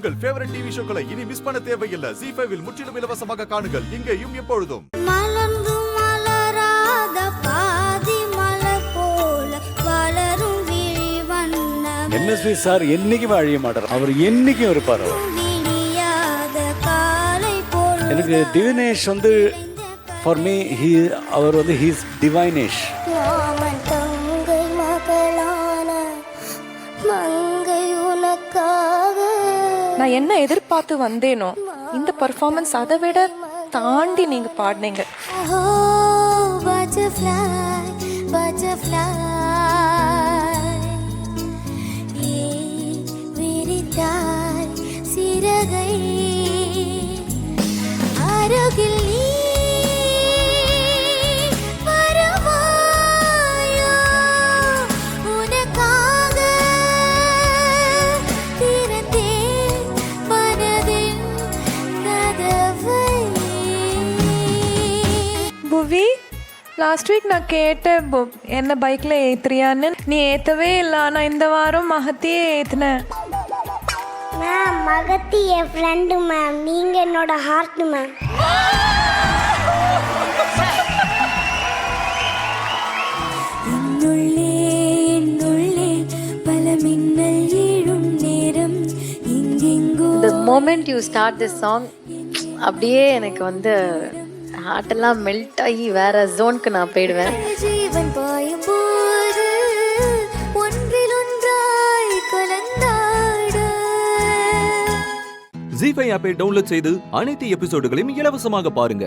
உங்கள் favourite TV ஷோக்களை இனி miss பண்ண தேவையில்லை. ZEE5 இல் முற்றிலும் இலவசமாக காணுங்கள். இங்கேயும் எப்பொழுதும். MSV சார் என்னைக்குமே அழிய மாட்டார். அவர் என்னைக்கும் இருப்பார். எனக்கு திவினேஷ் வந்து ஃபார் மீ அவர் வந்து ஹீஸ் டிவைனேஷ். நான் என்ன எதிர்பார்த்து வந்தேனோ இந்த பர்ஃபார்மன்ஸ் அதை விட தாண்டி நீங்க பாடினீங்க. சிறகை அருகில் புவி, லாஸ்ட் வீக் நான் கேட்டேன் என்ன பைக்கில் ஏற்றுறியான்னு. நீ ஏற்றவே இல்லை. ஆனால் இந்த வாரம் மகத்தியே ஏற்றினேன். மேம், மகத்தி என் ஃப்ரெண்டு மேம். நீங்கள் என்னோட heart ma'am. The moment you start this song, அப்படியே எனக்கு வந்து ஹார்ட்டெல்லாம் மெல்ட் ஆகி வேற ஜோனுக்கு நான் போயிடுவேன். ZEE5 ஆப்பை டவுன்லோட் செய்து அனைத்து எபிசோடுகளையும் இலவசமாக பாருங்க.